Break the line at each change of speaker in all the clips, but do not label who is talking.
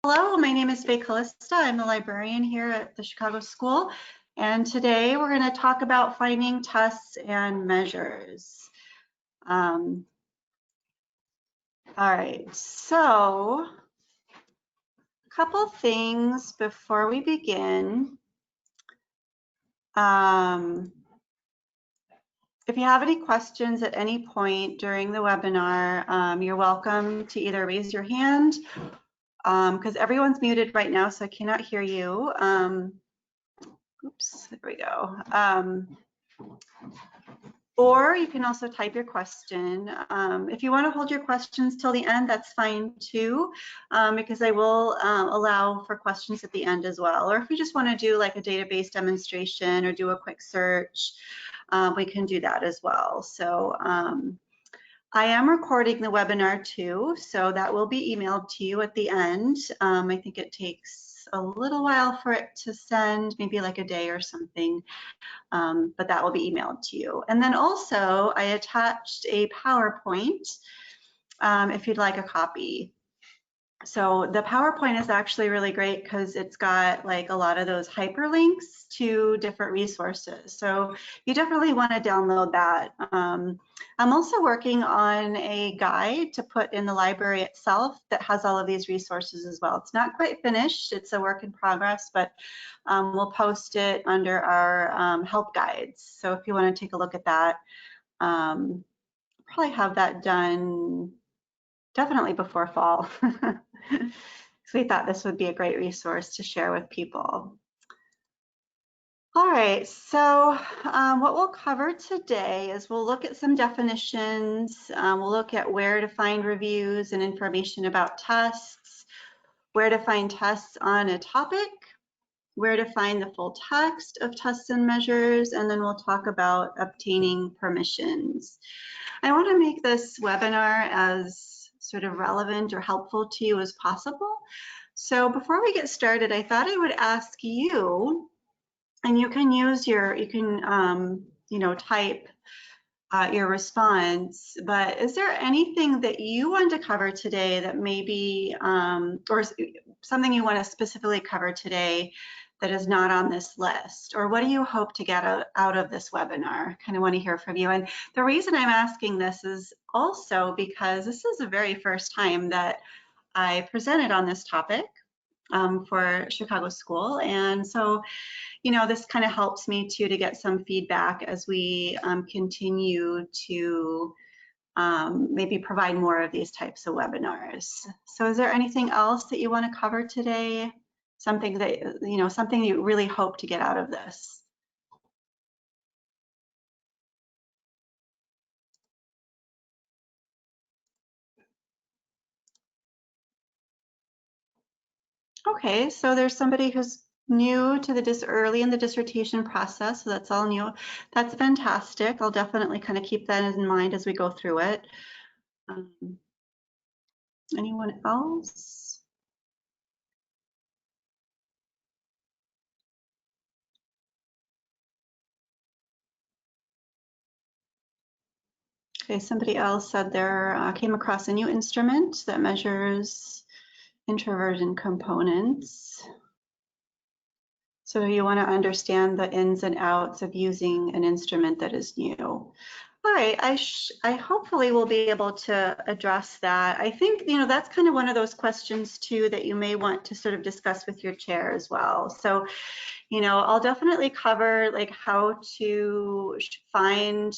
Hello, my name is Faye Callista. I'm the librarian here at the Chicago School, and today we're going to talk about finding tests and measures. All right, so a couple things before we begin. If you have any questions at any point during the webinar, you're welcome to either raise your hand, because everyone's muted right now, so I cannot hear you. Oops, there we go. Or you can also type your question. If you want to hold your questions till the end, that's fine too, because I will allow for questions at the end as well. Or if you just want to do like a database demonstration or do a quick search, we can do that as well. So I am recording the webinar too, so that will be emailed to you at the end. I think it takes a little while for it to send, maybe like a day or something. But that will be emailed to you. And then also I attached a PowerPoint if you'd like a copy. So the PowerPoint is actually really great because it's got like a lot of those hyperlinks to different resources. So you definitely want to download that. I'm also working on a guide to put in the library itself that has all of these resources as well. It's not quite finished, it's a work in progress, but we'll post it under our help guides. So if you want to take a look at that, probably have that done definitely before fall. So we thought this would be a great resource to share with people. All right, so what we'll cover today is we'll look at some definitions. We'll look at where to find reviews and information about tests, where to find tests on a topic, where to find the full text of tests and measures, and then we'll talk about obtaining permissions. I want to make this webinar as sort of relevant or helpful to you as possible. So before we get started, I thought I would ask you, and you can use your, you can, type your response, but is there anything that you want to cover today that maybe, or something you want to specifically cover today that is not on this list? Or what do you hope to get out of this webinar? Kind of want to hear from you. And the reason I'm asking this is also because this is the very first time that I presented on this topic for Chicago School. And so, this kind of helps me too to get some feedback as we continue to maybe provide more of these types of webinars. So is there anything else that you want to cover today? Something that, something you really hope to get out of this? Okay, so there's somebody who's new to the early in the dissertation process, so that's all new. That's fantastic. I'll definitely kind of keep that in mind as we go through it. Anyone else? Okay, somebody else said they came across a new instrument that measures introversion components. So you want to understand the ins and outs of using an instrument that is new. All right, I hopefully will be able to address that. I think, that's kind of one of those questions too that you may want to sort of discuss with your chair as well. So, I'll definitely cover like how to find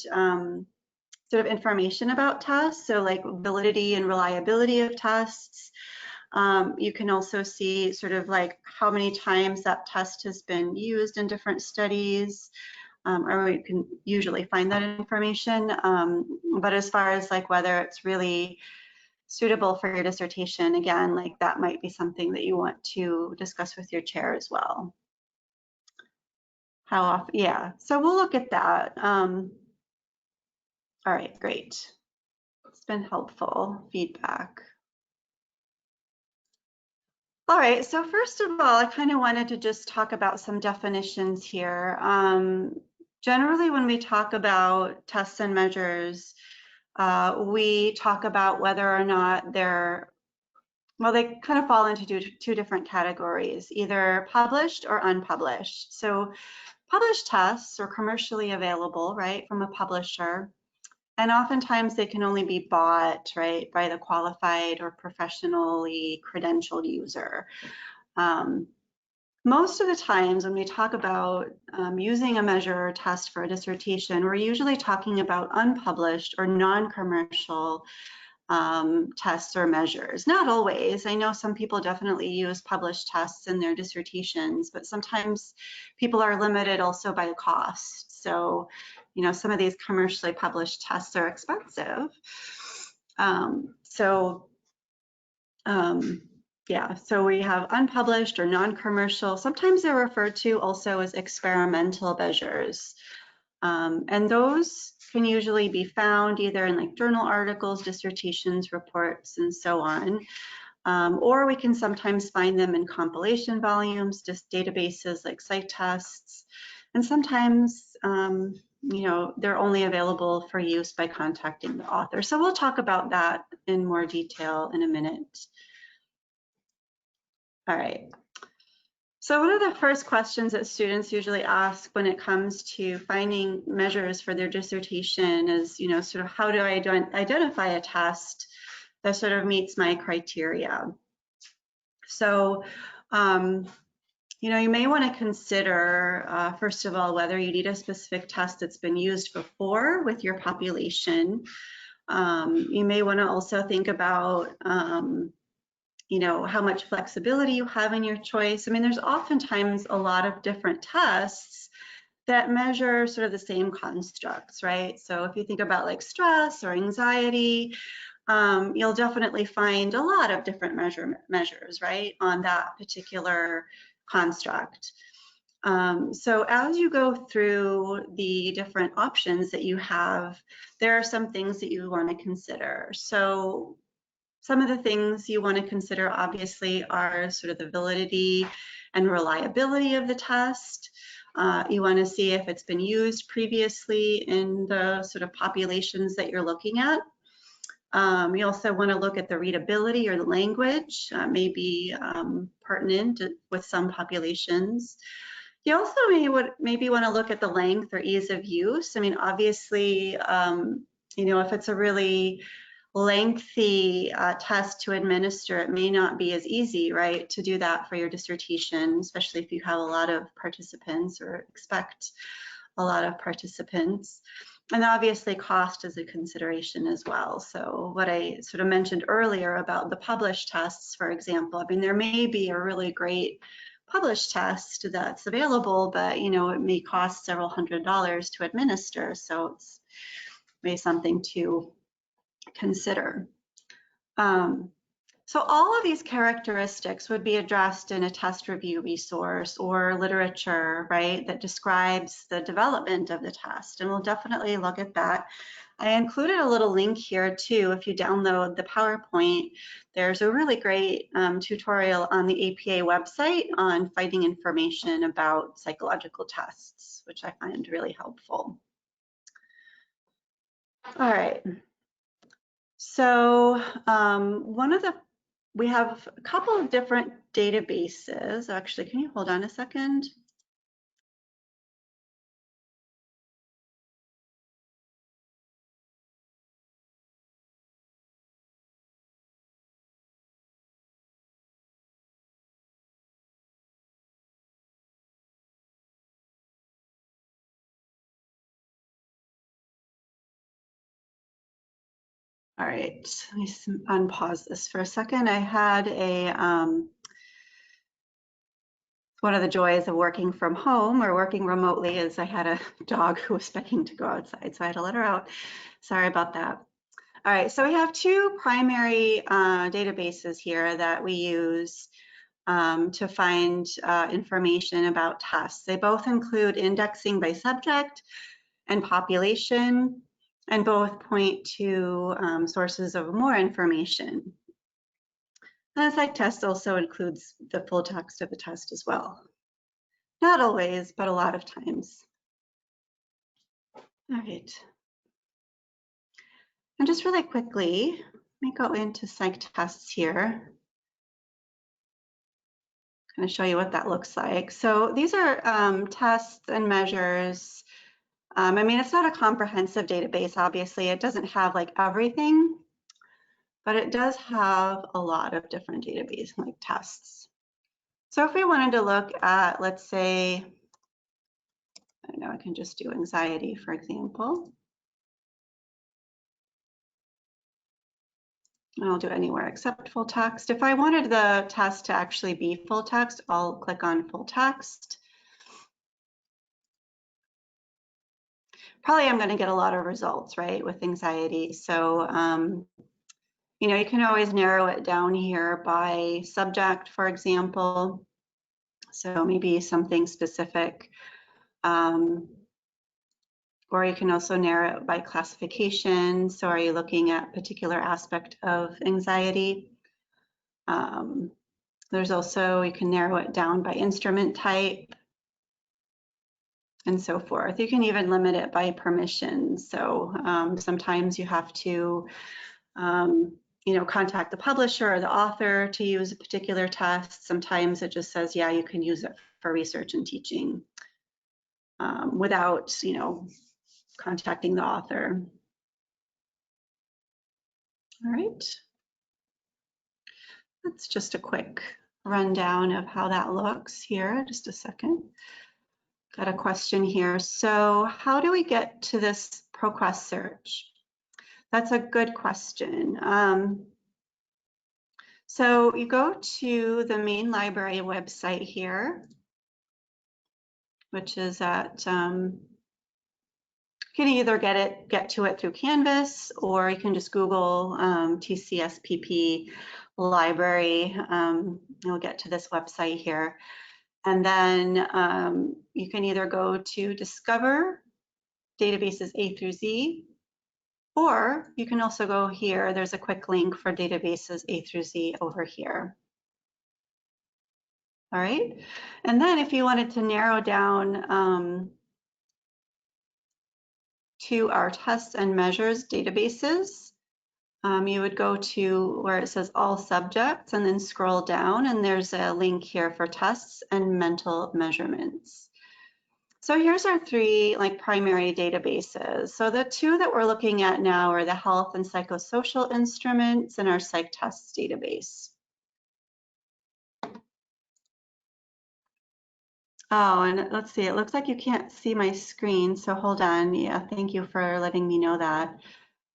sort of information about tests. So like validity and reliability of tests. You can also see sort of like how many times that test has been used in different studies, or you can usually find that information. But as far as like whether it's really suitable for your dissertation, again, like that might be something that you want to discuss with your chair as well. How often? Yeah, so we'll look at that. All right, great. It's been helpful feedback. All right, so first of all, I kind of wanted to just talk about some definitions here. Generally, when we talk about tests and measures, we talk about whether or not they're well, they kind of fall into two different categories, either published or unpublished. So published tests are commercially available, right, from a publisher. And oftentimes they can only be bought, right, by the qualified or professionally credentialed user. Most of the times when we talk about using a measure or test for a dissertation, we're usually talking about unpublished or non-commercial tests or measures. Not always. I know some people definitely use published tests in their dissertations, but sometimes people are limited also by the cost. So, you know, some of these commercially published tests are expensive. Yeah, so we have unpublished or non-commercial. Sometimes they're referred to also as experimental measures. And those can usually be found either in like journal articles, dissertations, reports, and so on. Or we can sometimes find them in compilation volumes, just databases like CiteTests. And sometimes, you know, they're only available for use by contacting the author. So we'll talk about that in more detail in a minute. All right. So one of the first questions that students usually ask when it comes to finding measures for their dissertation is, you know, sort of how do I identify a test that sort of meets my criteria? So, you know, you may want to consider, first of all, whether you need a specific test that's been used before with your population. You may want to also think about, you know, how much flexibility you have in your choice. I mean, there's oftentimes a lot of different tests that measure sort of the same constructs, right? So if you think about like stress or anxiety, you'll definitely find a lot of different measures, right, on that particular construct. So as you go through the different options that you have, there are some things that you want to consider. So some of the things you want to consider obviously are sort of the validity and reliability of the test. You want to see if it's been used previously in the sort of populations that you're looking at. You also want to look at the readability or the language, may be pertinent with some populations. You also maybe want to look at the length or ease of use. I mean, obviously, you know, if it's a really lengthy test to administer, it may not be as easy, right, to do that for your dissertation, especially if you have a lot of participants or expect a lot of participants. And obviously cost is a consideration as well. So what I sort of mentioned earlier about the published tests, for example, I mean, there may be a really great published test that's available, but, you know, it may cost several $100s to administer. So it's maybe something to consider. So all of these characteristics would be addressed in a test review resource or literature, right, that describes the development of the test. And we'll definitely look at that. I included a little link here too. If you download the PowerPoint, there's a really great tutorial on the APA website on finding information about psychological tests, which I find really helpful. All right. So we have a couple of different databases. Actually, can you hold on a second? All right, let me unpause this for a second. I had one of the joys of working from home or working remotely is I had a dog who was begging to go outside, so I had to let her out. Sorry about that. All right, so we have two primary databases here that we use to find information about tests. They both include indexing by subject and population, and both point to sources of more information. And the CiteTest also includes the full text of the test as well. Not always, but a lot of times. All right. And just really quickly, let me go into CiteTests here. going to show you what that looks like. So these are tests and measures. I mean, it's not a comprehensive database, obviously. It doesn't have like everything, but it does have a lot of different database like tests. So if we wanted to look at, let's say, I don't know, I can just do anxiety, for example. And I'll do anywhere except full text. If I wanted the test to actually be full text, I'll click on full text. Probably I'm going to get a lot of results, right, with anxiety. So, you know, you can always narrow it down here by subject, for example. So maybe something specific. Or you can also narrow it by classification. So are you looking at a particular aspect of anxiety? There's also, you can narrow it down by instrument type and so forth. You can even limit it by permission. So sometimes you have to, you know, contact the publisher or the author to use a particular test. Sometimes it just says, yeah, you can use it for research and teaching without, you know, contacting the author. All right. That's just a quick rundown of how that looks here. Just a second. Got a question here. So how do we get to this ProQuest search? That's a good question. So you go to the main library website here, which is at, you can either get to it through Canvas, or you can just Google TCSPP library. You'll get to this website here. And then you can either go to Discover databases A through Z, or you can also go here. There's a quick link for databases A through Z over here. All right. And then if you wanted to narrow down to our tests and measures databases, you would go to where it says all subjects and then scroll down, and there's a link here for tests and mental measurements. So here's our three like primary databases. So the two that we're looking at now are the health and psychosocial instruments and our psych tests database. Oh, and let's see, it looks like you can't see my screen, so hold on. Yeah, thank you for letting me know that.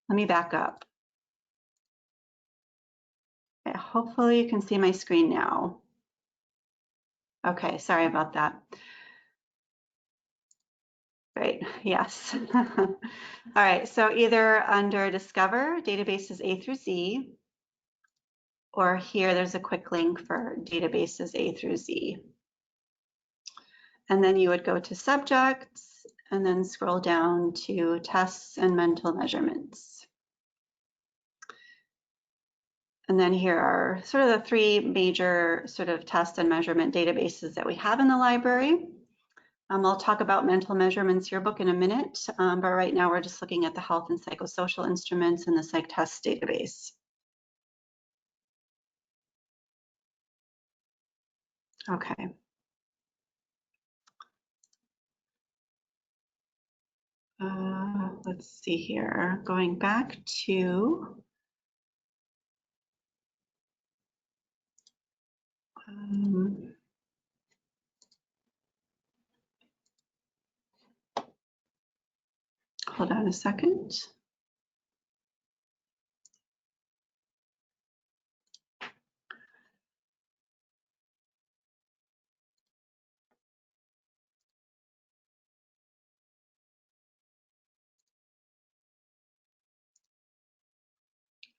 Let me back up. Okay, hopefully you can see my screen now. Okay, sorry about that. Great, yes. All right, so either under Discover, databases A through Z, or here there's a quick link for databases A through Z. And then you would go to subjects and then scroll down to tests and mental measurements. And then here are sort of the three major sort of test and measurement databases that we have in the library. I'll talk about mental measurements yearbook in a minute, but right now we're just looking at the health and psychosocial instruments and the psych test database. Okay. Let's see here, going back to hold on a second.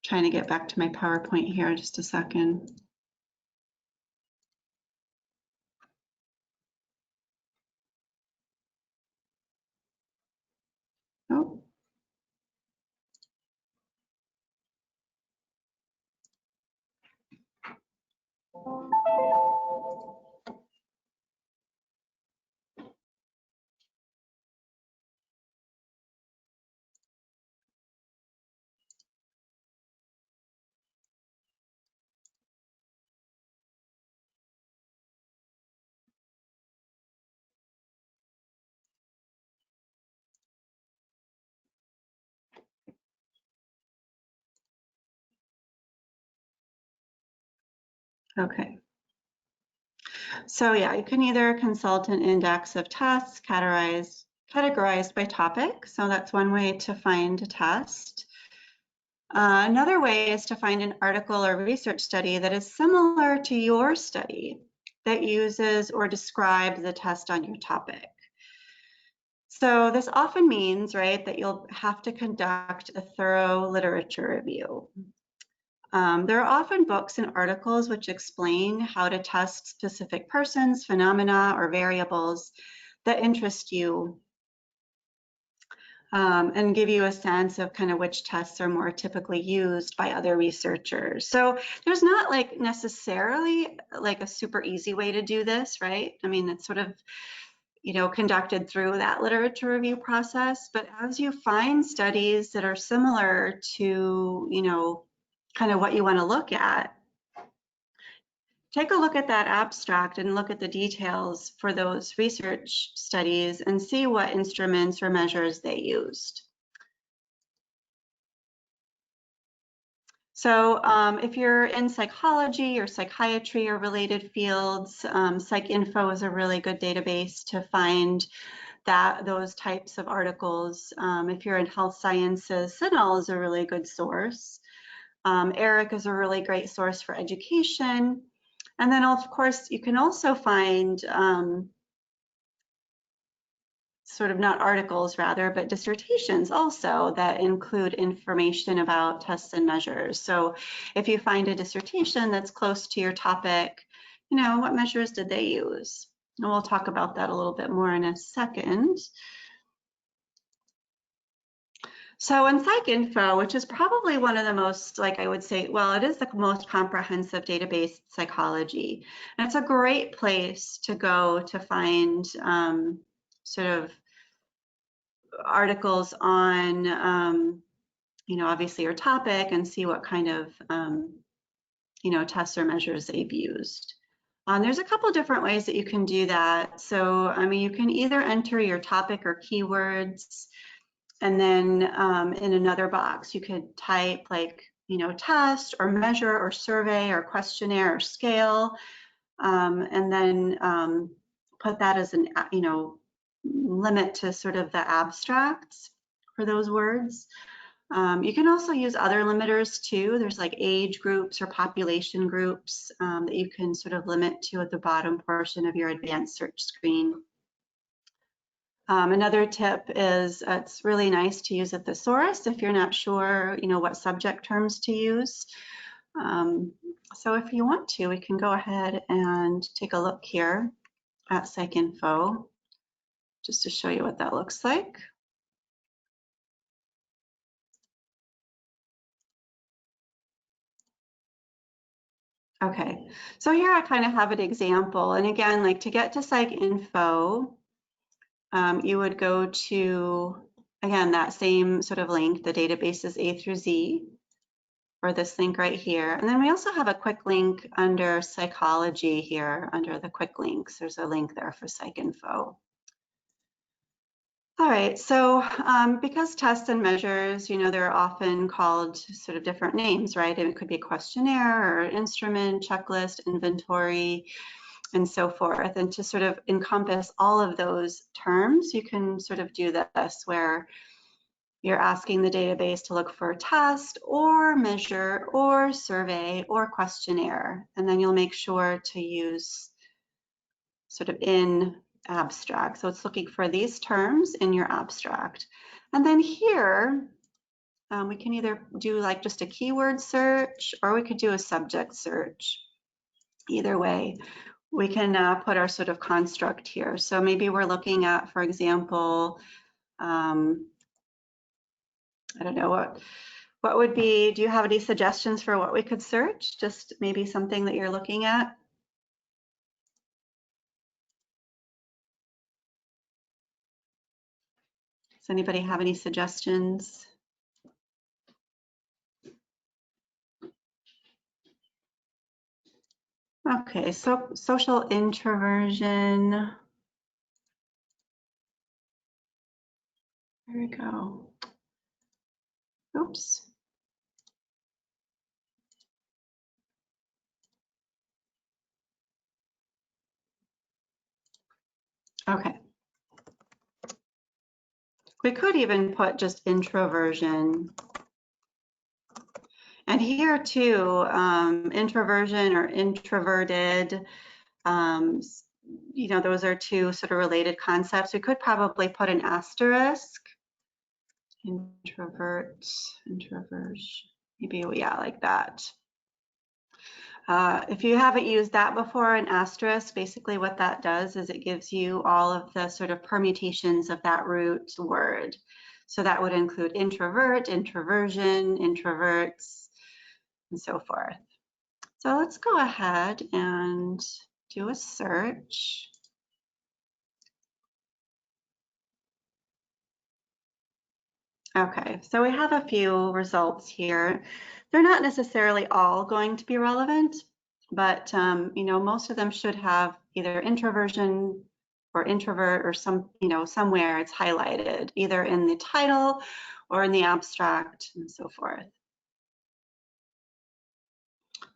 Trying to get back to my PowerPoint here, just a second. Oh. Okay. So yeah, you can either consult an index of tests categorized by topic. So that's one way to find a test. Another way is to find an article or research study that is similar to your study that uses or describes the test on your topic. So this often means, right, that you'll have to conduct a thorough literature review. There are often books and articles which explain how to test specific persons, phenomena, or variables that interest you, and give you a sense of kind of which tests are more typically used by other researchers. So there's not like necessarily like a super easy way to do this, right? I mean, it's sort of, you know, conducted through that literature review process. But as you find studies that are similar to, you know, kind of what you want to look at, take a look at that abstract and look at the details for those research studies and see what instruments or measures they used. So if you're in psychology or psychiatry or related fields, PsycInfo is a really good database to find those types of articles. If you're in health sciences, CINAHL is a really good source. ERIC is a really great source for education. And then, of course, you can also find sort of not articles rather, but dissertations also that include information about tests and measures. So if you find a dissertation that's close to your topic, you know, what measures did they use? And we'll talk about that a little bit more in a second. So in PsycInfo, which is probably one of the most, like I would say, well, it is the most comprehensive database in psychology. And it's a great place to go to find sort of articles on, you know, obviously your topic and see what kind of, you know, tests or measures they've used. There's a couple different ways that you can do that. So, I mean, you can either enter your topic or keywords, and then in another box, you could type like, you know, test or measure or survey or questionnaire or scale, and then put that as an, you know, limit to sort of the abstracts for those words. You can also use other limiters too. There's like age groups or population groups that you can sort of limit to at the bottom portion of your advanced search screen. Another tip is it's really nice to use a thesaurus if you're not sure, you know, what subject terms to use. So if you want to, we can go ahead and take a look here at PsycInfo just to show you what that looks like. Okay, so here I kind of have an example. And again, like to get to PsycInfo, you would go to, again, that same sort of link, the databases A through Z, or this link right here. And then we also have a quick link under psychology here, under the quick links. There's a link there for PsycInfo. All right, so because tests and measures, you know, they're often called sort of different names, right? And it could be a questionnaire or instrument, checklist, inventory, and so forth. And to sort of encompass all of those terms, you can sort of do this where you're asking the database to look for test or measure or survey or questionnaire. And then you'll make sure to use sort of in abstract. So it's looking for these terms in your abstract. And then here, we can either do like just a keyword search or we could do a subject search. Either way, we can put our sort of construct here. So maybe we're looking at, for example, I don't know, what would be, do you have any suggestions for what we could search? Just maybe something that you're looking at? Does anybody have any suggestions? Okay, so social introversion. There we go. Oops. Okay. We could even put just introversion. And here too, introversion or introverted, those are two sort of related concepts. We could probably put an asterisk. Introvert, introversion, maybe, yeah, like that. If you haven't used that before, an asterisk, basically what that does is it gives you all of the sort of permutations of that root word. So that would include introvert, introversion, introverts, and so forth. So let's go ahead and do a search. Okay, so we have a few results here. They're not necessarily all going to be relevant, but most of them should have either introversion or introvert or somewhere it's highlighted, either in the title or in the abstract and so forth.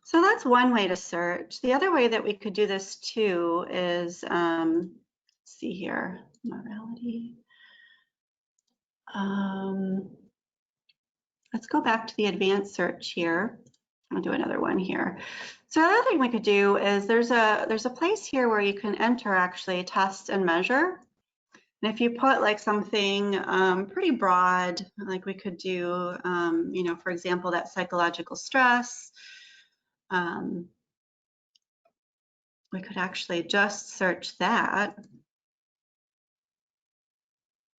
So that's one way to search. The other way that we could do this too is, let's see here, morality. Let's go back to the advanced search here. I'll do another one here. So the other thing we could do is there's a place here where you can enter actually test and measure. And if you put like something pretty broad, like we could do, for example, that psychological stress, we could actually just search that. Of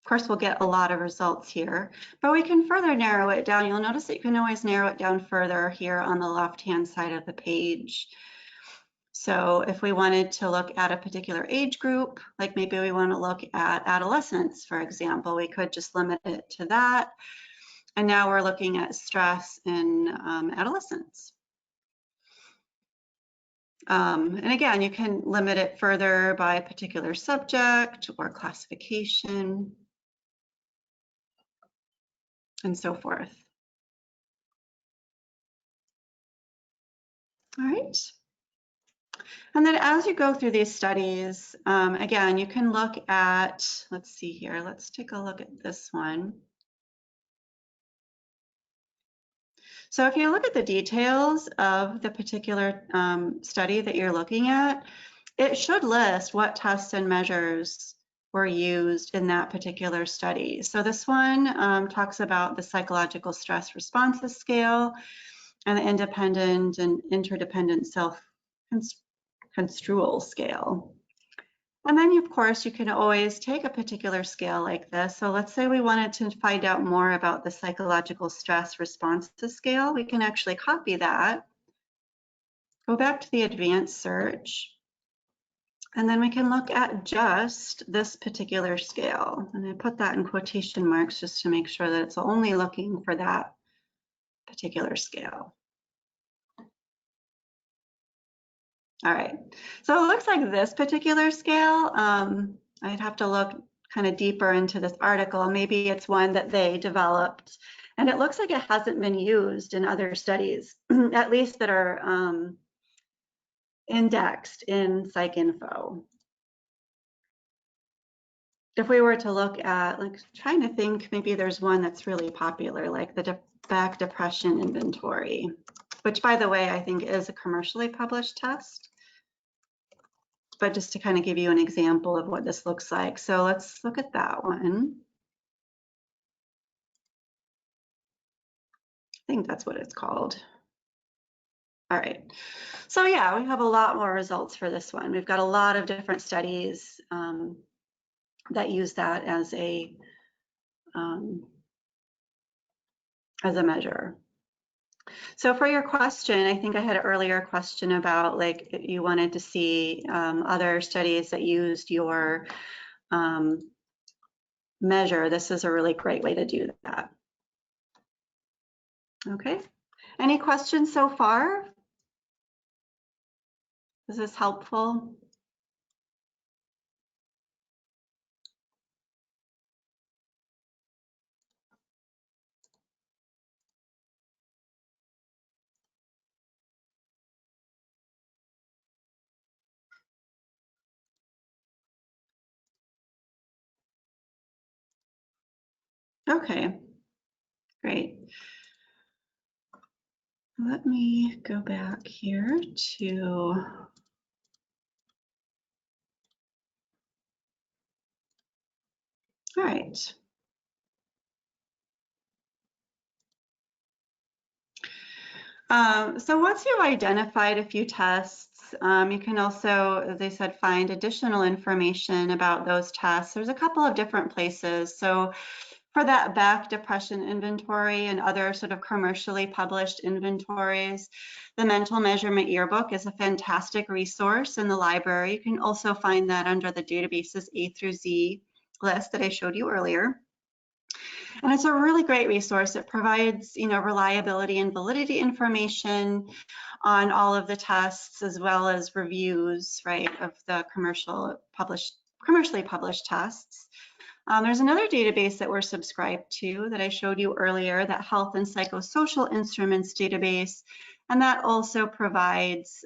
course, we'll get a lot of results here, but we can further narrow it down. You'll notice that you can always narrow it down further here on the left-hand side of the page. So if we wanted to look at a particular age group, like maybe we want to look at adolescence, for example, we could just limit it to that. And now we're looking at stress in adolescence. And again, you can limit it further by a particular subject or classification, and so forth. All right. And then as you go through these studies, again, you can look at, let's see here, let's take a look at this one. So if you look at the details of the particular study that you're looking at, it should list what tests and measures were used in that particular study. So this one talks about the psychological stress responses scale and the independent and interdependent self-construal scale. And then, of course, you can always take a particular scale like this. So let's say we wanted to find out more about the psychological stress responses scale. We can actually copy that, go back to the advanced search, and then we can look at just this particular scale. And I put that in quotation marks just to make sure that it's only looking for that particular scale. All right, so it looks like this particular scale, I'd have to look kind of deeper into this article. Maybe it's one that they developed, and it looks like it hasn't been used in other studies, at least that are indexed in PsycInfo. If we were to look at, like, trying to think, maybe there's one that's really popular, like the Back Depression Inventory, which, by the way, I think is a commercially published test. But just to kind of give you an example of what this looks like. So let's look at that one. I think that's what it's called. All right. So yeah, we have a lot more results for this one. We've got a lot of different studies that use that as a measure. So for your question, I think I had an earlier question about like you wanted to see other studies that used your measure. This is a really great way to do that. Okay. Any questions so far? Is this helpful? Okay, great. Let me go back here to, all right. So once you've identified a few tests, you can also, as I said, find additional information about those tests. There's a couple of different places. So for that back depression inventory and other sort of commercially published inventories, the Mental Measurement Yearbook is a fantastic resource in the library. You can also find that under the databases A through Z list that I showed you earlier. And it's a really great resource. It provides, reliability and validity information on all of the tests, as well as reviews, right, of the commercially published tests. There's another database that we're subscribed to that I showed you earlier, that Health and Psychosocial Instruments database, and that also provides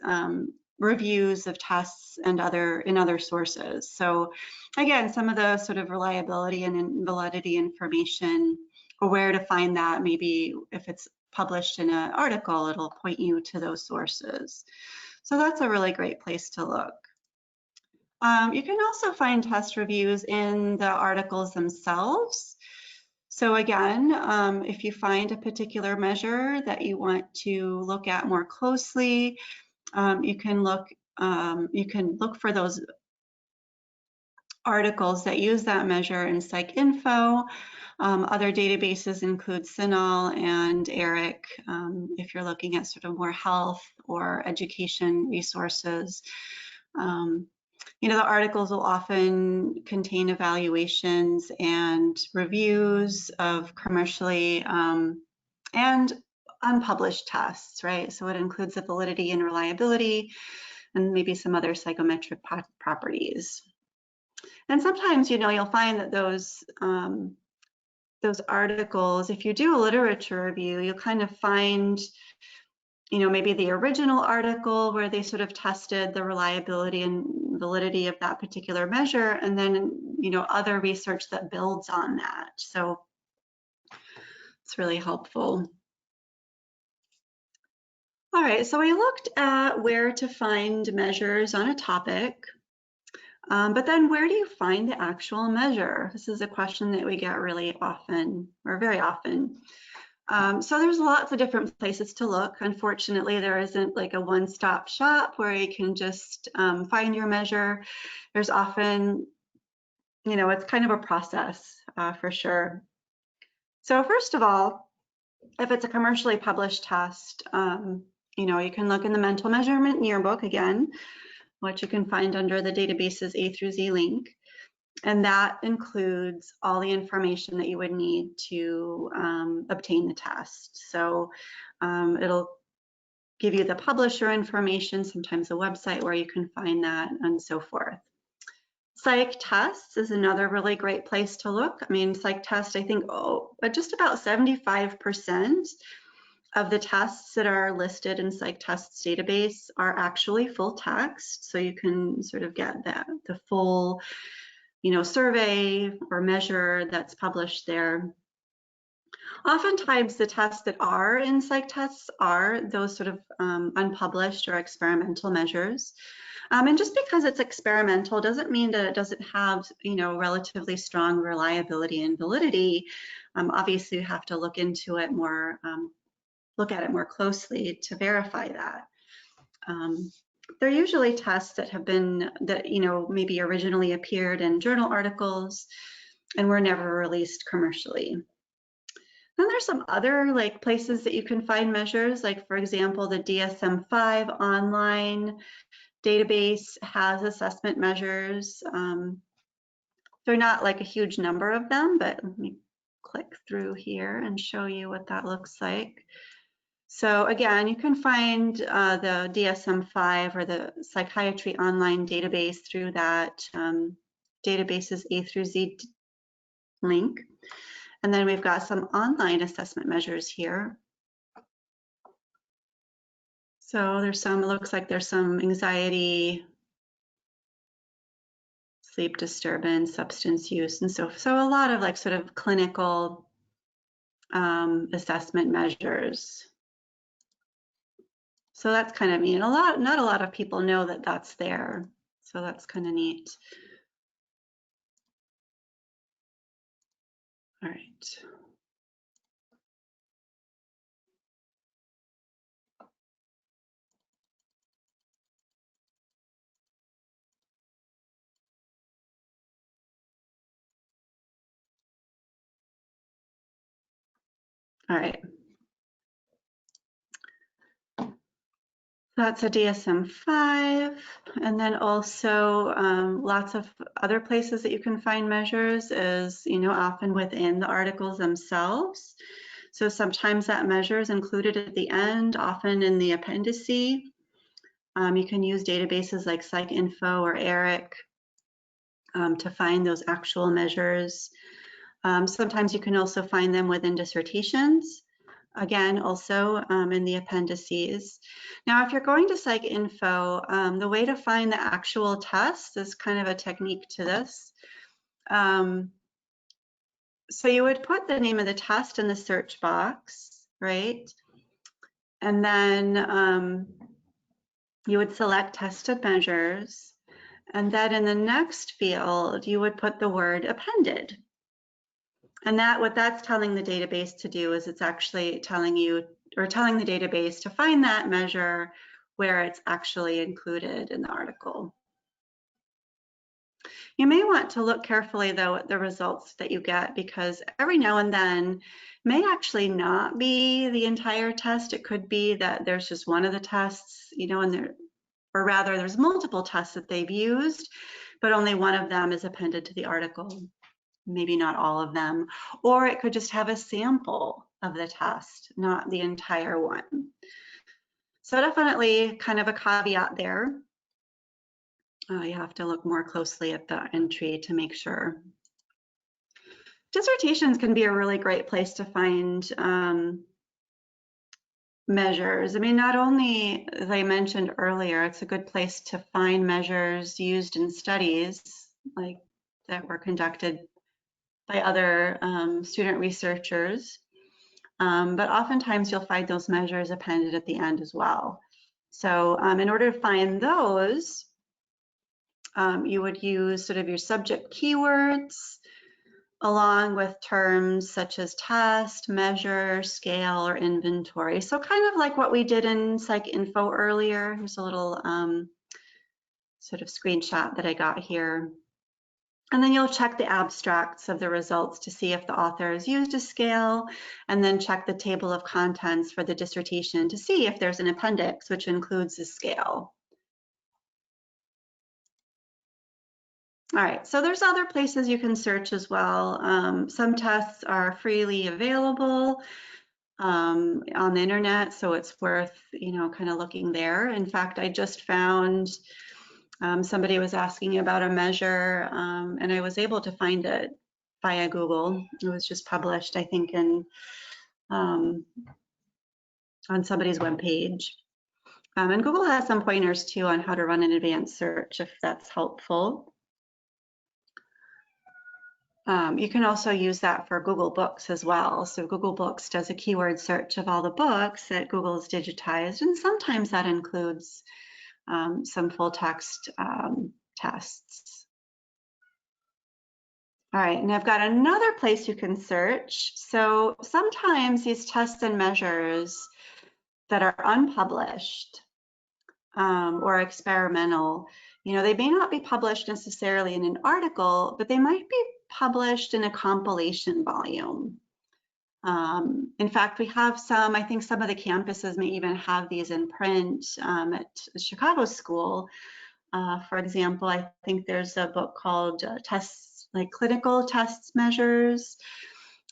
reviews of tests and other sources. So again, some of the sort of reliability and validity information, or where to find that, maybe if it's published in an article, it'll point you to those sources. So that's a really great place to look. You can also find test reviews in the articles themselves. So again, if you find a particular measure that you want to look at more closely, you can look for those articles that use that measure in PsycInfo. Other databases include CINAHL and ERIC, if you're looking at sort of more health or education resources. The articles will often contain evaluations and reviews of commercially and unpublished tests, right? So it includes the validity and reliability and maybe some other psychometric properties. And sometimes, you'll find that those articles, if you do a literature review, you'll kind of find maybe the original article where they sort of tested the reliability and validity of that particular measure, and then, other research that builds on that. So it's really helpful. All right, so we looked at where to find measures on a topic, but then where do you find the actual measure? This is a question that we get really often, or very often. So there's lots of different places to look. Unfortunately, there isn't like a one-stop shop where you can just find your measure. There's often, it's kind of a process for sure. So first of all, if it's a commercially published test, you can look in the Mental Measurement Yearbook again, which you can find under the databases A through Z link. And that includes all the information that you would need to obtain the test. So it'll give you the publisher information, sometimes a website where you can find that, and so forth. PsycTests is another really great place to look. I mean, PsycTest, I think, just about 75% of the tests that are listed in PsycTest's database are actually full text. So you can sort of get the full survey or measure that's published there. Oftentimes the tests that are in PsycTests are those sort of unpublished or experimental measures. And just because it's experimental doesn't mean that it doesn't have, relatively strong reliability and validity. Obviously you have to look into it more, look at it more closely to verify that. They're usually tests that have been, maybe originally appeared in journal articles and were never released commercially. Then there's some other places that you can find measures, like for example, the DSM-5 online database has assessment measures. They're not like a huge number of them, but let me click through here and show you what that looks like. So again, you can find the DSM-5 or the Psychiatry Online database through that databases A through Z link. And then we've got some online assessment measures here. So there's some, it looks like there's some anxiety, sleep disturbance, substance use, and so a lot of sort of clinical assessment measures. So that's kind of neat. Not a lot of people know that that's there. So that's kind of neat. All right. All right. That's a DSM-5, and then also lots of other places that you can find measures is, often within the articles themselves. So sometimes that measure is included at the end, often in the appendice. You can use databases like PsycInfo or ERIC to find those actual measures. Sometimes you can also find them within dissertations. Again, also in the appendices. Now, if you're going to PsycInfo, the way to find the actual test is kind of a technique to this. So you would put the name of the test in the search box, right? And then you would select tested measures. And then in the next field, you would put the word appended. And what that's telling the database to do is it's actually telling you, or telling the database to find that measure where it's actually included in the article. You may want to look carefully though at the results that you get, because every now and then may actually not be the entire test. It could be that there's just one of the tests, or rather there's multiple tests that they've used, but only one of them is appended to the article. Maybe not all of them, or it could just have a sample of the test, not the entire one. So definitely kind of a caveat there. You have to look more closely at the entry to make sure. Dissertations can be a really great place to find measures. I mean, not only, as I mentioned earlier, it's a good place to find measures used in studies like that were conducted by other student researchers, but oftentimes you'll find those measures appended at the end as well. So in order to find those, you would use sort of your subject keywords along with terms such as test, measure, scale, or inventory. So kind of like what we did in PsycInfo earlier. Here's a little sort of screenshot that I got here. And then you'll check the abstracts of the results to see if the author has used a scale, and then check the table of contents for the dissertation to see if there's an appendix which includes the scale. All right, so there's other places you can search as well. Some tests are freely available on the internet, so it's worth, kind of looking there. In fact, I just found somebody was asking about a measure, and I was able to find it via Google. It was just published, I think, on somebody's webpage. And Google has some pointers too on how to run an advanced search if that's helpful. You can also use that for Google Books as well. So Google Books does a keyword search of all the books that Google has digitized, and sometimes that includes some full text tests. All right, and I've got another place you can search. So sometimes these tests and measures that are unpublished or experimental, they may not be published necessarily in an article, but they might be published in a compilation volume. In fact, we have some, I think some of the campuses may even have these in print at Chicago School. For example, I think there's a book called Tests, like Clinical Tests Measures.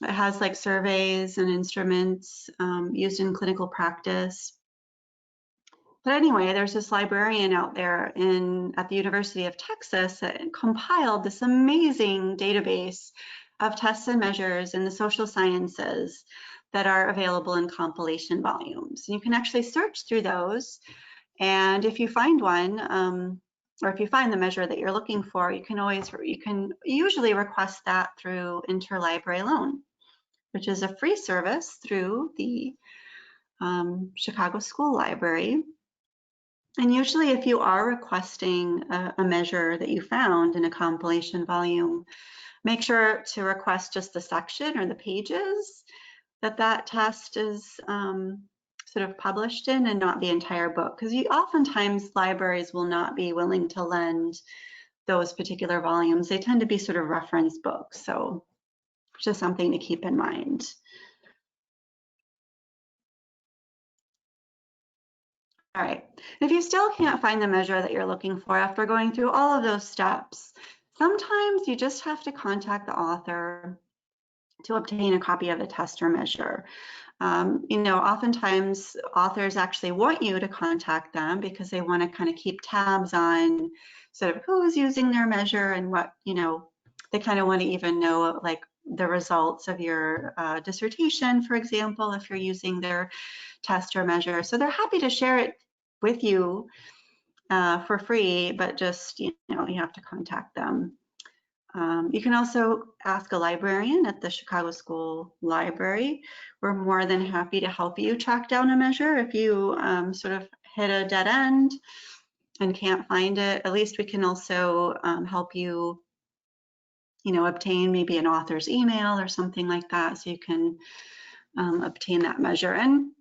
It has like surveys and instruments used in clinical practice. But anyway, there's this librarian out there at the University of Texas that compiled this amazing database of tests and measures in the social sciences that are available in compilation volumes. And you can actually search through those. And if you find one, or if you find the measure that you're looking for, you can usually request that through interlibrary loan, which is a free service through the Chicago School Library. And usually if you are requesting a measure that you found in a compilation volume, make sure to request just the section or the pages that test is sort of published in, and not the entire book, because oftentimes libraries will not be willing to lend those particular volumes. They tend to be sort of reference books, so just something to keep in mind. All right, if you still can't find the measure that you're looking for after going through all of those steps, sometimes you just have to contact the author to obtain a copy of the test or measure. Oftentimes authors actually want you to contact them because they want to kind of keep tabs on sort of who's using their measure and what, they kind of want to even know like the results of your dissertation, for example, if you're using their test or measure. So they're happy to share it with you for free, but just, you have to contact them. You can also ask a librarian at the Chicago School Library. We're more than happy to help you track down a measure if you sort of hit a dead end and can't find it. At least we can also help you, obtain maybe an author's email or something like that, so you can obtain that measure. And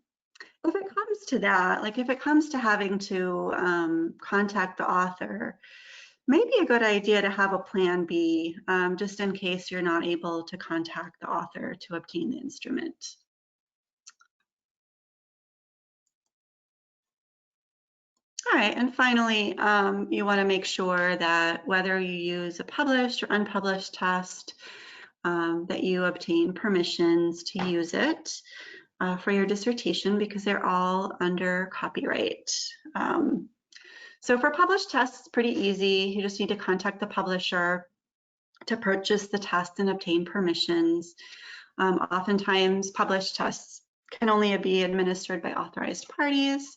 if it comes to that, like if it comes to having to contact the author, maybe a good idea to have a plan B, just in case you're not able to contact the author to obtain the instrument. All right, and finally, you want to make sure that whether you use a published or unpublished test, that you obtain permissions to use it for your dissertation, because they're all under copyright. So for published tests, it's pretty easy. You just need to contact the publisher to purchase the test and obtain permissions. Oftentimes, published tests can only be administered by authorized parties.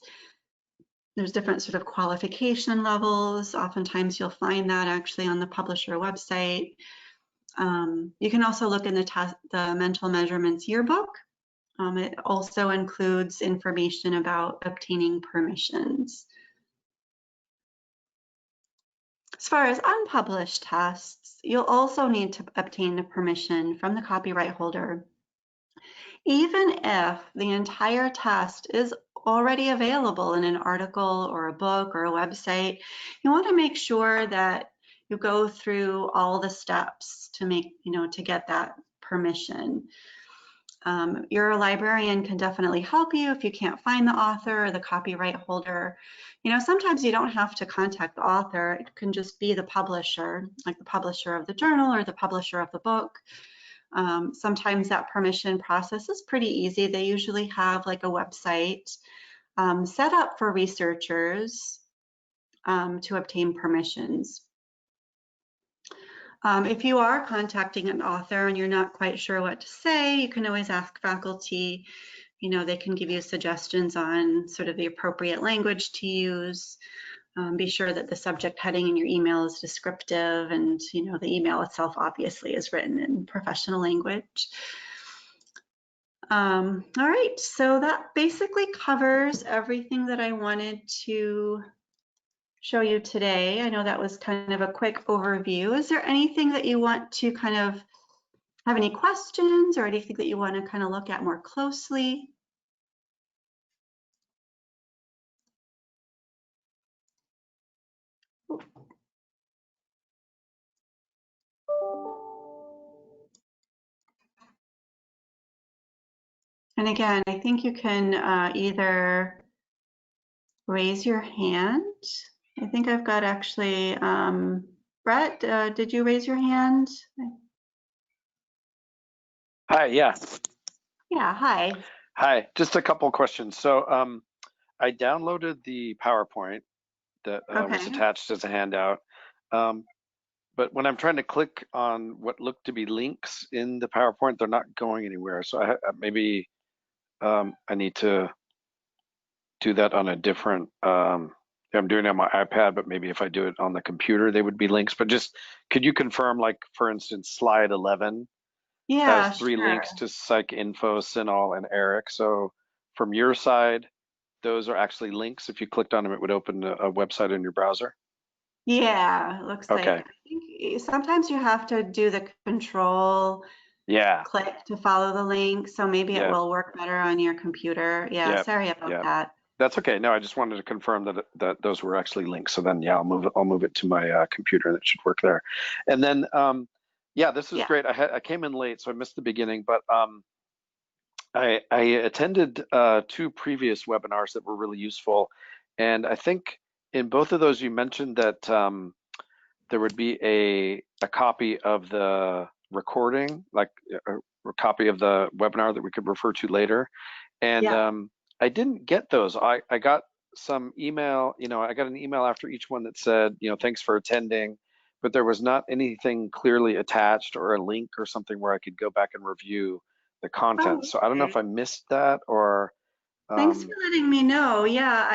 There's different sort of qualification levels. Oftentimes, you'll find that actually on the publisher website. You can also look in the Mental Measurements Yearbook. It also includes information about obtaining permissions. As far as unpublished tests, you'll also need to obtain a permission from the copyright holder. Even if the entire test is already available in an article or a book or a website, you want to make sure that you go through all the steps to to get that permission. Your librarian can definitely help you if you can't find the author or the copyright holder. Sometimes you don't have to contact the author. It can just be the publisher, like the publisher of the journal or the publisher of the book. Sometimes that permission process is pretty easy. They usually have like a website set up for researchers to obtain permissions. If you are contacting an author and you're not quite sure what to say, you can always ask faculty. They can give you suggestions on sort of the appropriate language to use. Be sure that the subject heading in your email is descriptive, and the email itself obviously is written in professional language. All right, so that basically covers everything that I wanted to show you today. I know that was kind of a quick overview. Is there anything that you want to kind of have any questions, or anything that you want to kind of look at more closely? And again, I think you can either raise your hand. I think I've got actually, Brett, did you raise your hand?
Hi, yeah.
Yeah, hi.
Hi, just a couple of questions. So I downloaded the PowerPoint that was attached as a handout. But when I'm trying to click on what look to be links in the PowerPoint, they're not going anywhere. So maybe I need to do that on a different, I'm doing it on my iPad, but maybe if I do it on the computer, they would be links. But just, could you confirm, like, for instance, slide 11,
Yeah,
has 3
sure.
links to PsycInfo, Cinol, and Eric. So from your side, those are actually links. If you clicked on them, it would open a website in your browser.
Yeah, looks like.
Okay.
I think sometimes you have to do the control
Yeah.
click to follow the link, so maybe it
Yeah.
will work better on your computer. Yeah,
Yeah.
sorry about
Yeah.
that.
That's okay. No, I just wanted to confirm that those were actually links. So then, yeah, I'll move it to my computer, and it should work there. And then, yeah, this is
Yeah.
great. I came in late, so I missed the beginning, but I attended 2 previous webinars that were really useful, and I think in both of those you mentioned that there would be a copy of the recording, like a copy of the webinar that we could refer to later. And
Yeah.
I didn't get those. I got some email, I got an email after each one that said, thanks for attending, but there was not anything clearly attached or a link or something where I could go back and review the content.
Oh,
So I don't know if
okay.
I missed that or,
Thanks for
um,
letting me know. Yeah,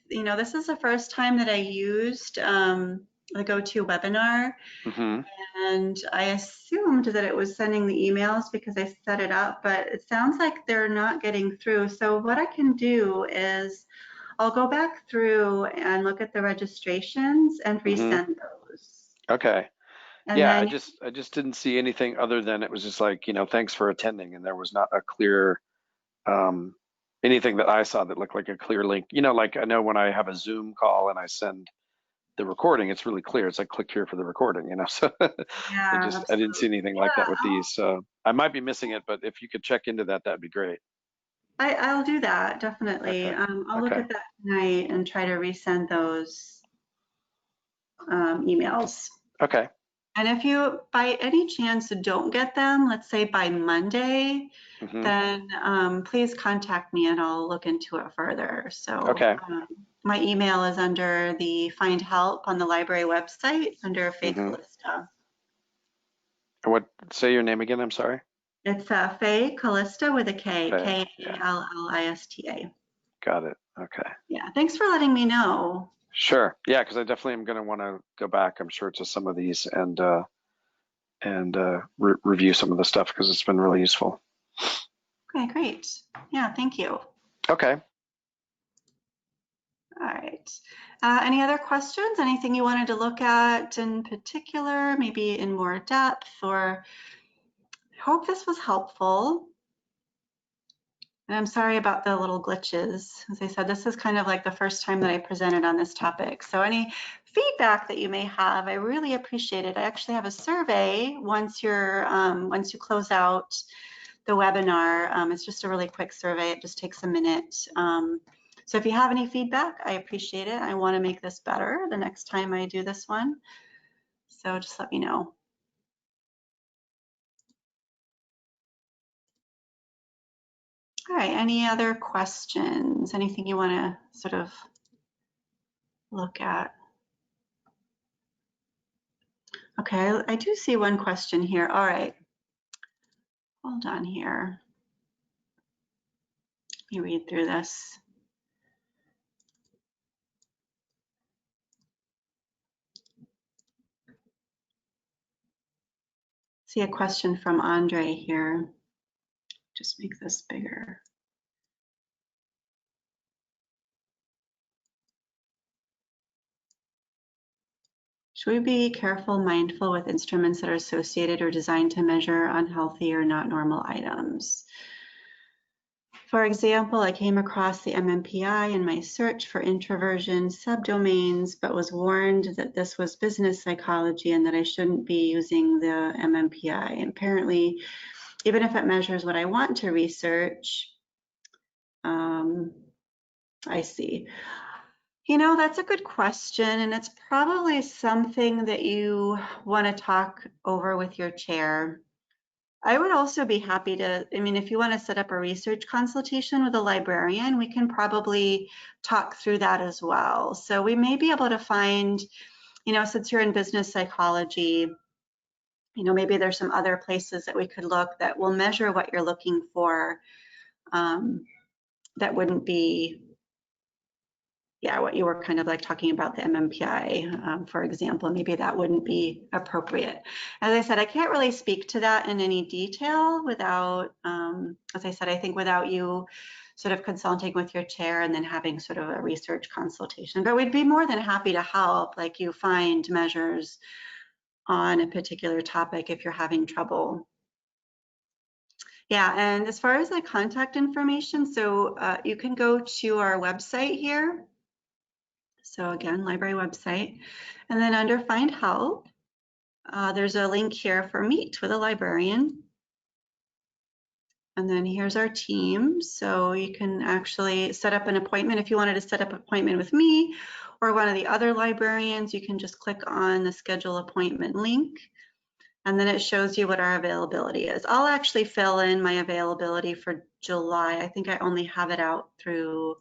this is the first time that I used the GoToWebinar,
mhm,
and I assumed that it was sending the emails because I set it up, but it sounds like they're not getting through. So what I can do is I'll go back through and look at the registrations and
mhm.
resend those.
Okay.
And
Yeah,
then,
I just didn't see anything other than it was just like, thanks for attending, and there was not a clear um, anything that I saw that looked like a clear link. Like I know when I have a Zoom call and I send the recording, it's really clear. It's like click here for the recording. So
yeah,
I didn't see
absolutely.
anything like that with
Yeah,
these. So I might be missing it, but if you could check into that, that'd be great.
I'll do that, definitely.
Okay.
I'll look
Okay.
at that tonight and try to resend those emails.
Okay.
And if you, by any chance, don't get them, let's say by Monday,
Hmm.
then please contact me and I'll look into it further. So
Okay.
my email is under the Find Help on the library website under Faye
Hmm.
Callista.
Say your name again? I'm sorry.
It's Faye Callista with a K,
Faye. Yeah.
K-A-L-L-I-S-T-A.
Got it. Okay.
Yeah, thanks for letting me know.
Sure. Yeah, because I definitely am going to want to go back, I'm sure, to some of these and review some of the stuff because it's been really useful.
Okay, great. Yeah, thank you.
Okay.
All right. Any other questions? Anything you wanted to look at in particular, maybe in more depth, or I hope this was helpful. And I'm sorry about the little glitches. As I said, this is kind of like the first time that I presented on this topic. So any feedback that you may have, I really appreciate it. I actually have a survey once you close out the webinar. It's just a really quick survey. It just takes a minute. So if you have any feedback, I appreciate it. I want to make this better the next time I do this one. So just let me know. All right, any other questions? Anything you want to sort of look at? Okay, I do see one question here. All right, hold on here. Let me read through this. See a question from Andre here. Just make this bigger. Should we be careful, mindful with instruments that are associated or designed to measure unhealthy or not normal items? For example, I came across the MMPI in my search for introversion subdomains, but was warned that this was business psychology and that I shouldn't be using the MMPI. And apparently, even if it measures what I want to research, I see. That's a good question, and it's probably something that you want to talk over with your chair. I would also be happy to, if you want to set up a research consultation with a librarian, we can probably talk through that as well. So we may be able to find, since you're in business psychology, maybe there's some other places that we could look that will measure what you're looking for, that wouldn't be yeah, what you were kind of like talking about the MMPI, for example, maybe that wouldn't be appropriate. As I said, I can't really speak to that in any detail without, as I said, I think without you sort of consulting with your chair and then having sort of a research consultation. But we'd be more than happy to help, like you find measures on a particular topic if you're having trouble. Yeah, and as far as the contact information, so you can go to our website here. So again, library website, and then under find help, there's a link here for meet with a librarian. And then here's our team. So you can actually set up an appointment. If you wanted to set up an appointment with me or one of the other librarians, you can just click on the schedule appointment link. And then it shows you what our availability is. I'll actually fill in my availability for July. I think I only have it out through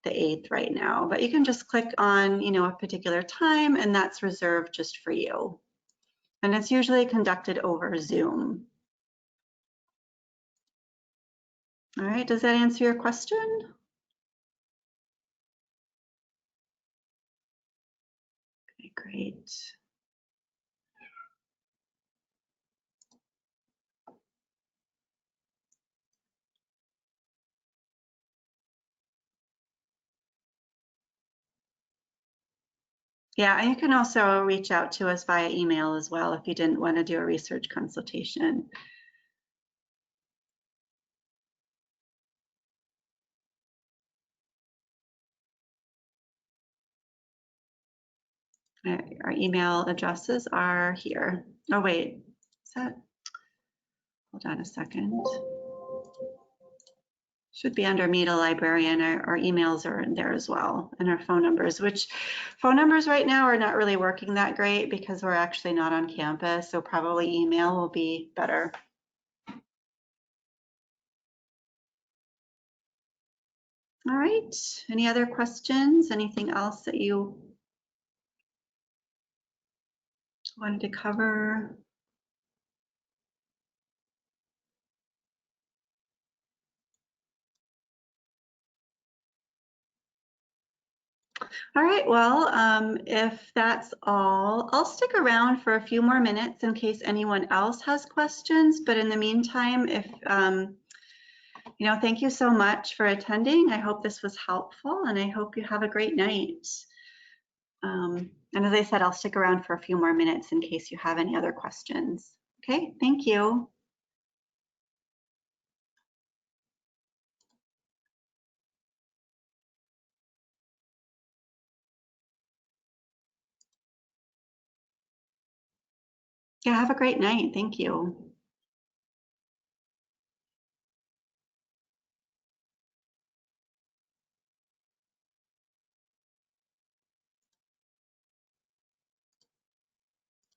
the 8th right now, but you can just click on, you know, a particular time and that's reserved just for you. And it's usually conducted over Zoom. All right, does that answer your question? Okay, great. Yeah, and you can also reach out to us via email as well if you didn't want to do a research consultation. Our email addresses are here. Oh, wait, is that? Hold on a second. Should be under Meet a Librarian. Our emails are in there as well, and our phone numbers, which phone numbers right now are not really working that great because we're actually not on campus, so probably email will be better. All right, any other questions? Anything else that you wanted to cover? All right, well, if that's all, I'll stick around for a few more minutes in case anyone else has questions. But in the meantime, if, you know, thank you so much for attending. I hope this was helpful and I hope you have a great night. And as I said, I'll stick around for a few more minutes in case you have any other questions. Okay, thank you. Yeah, have a great night. Thank you.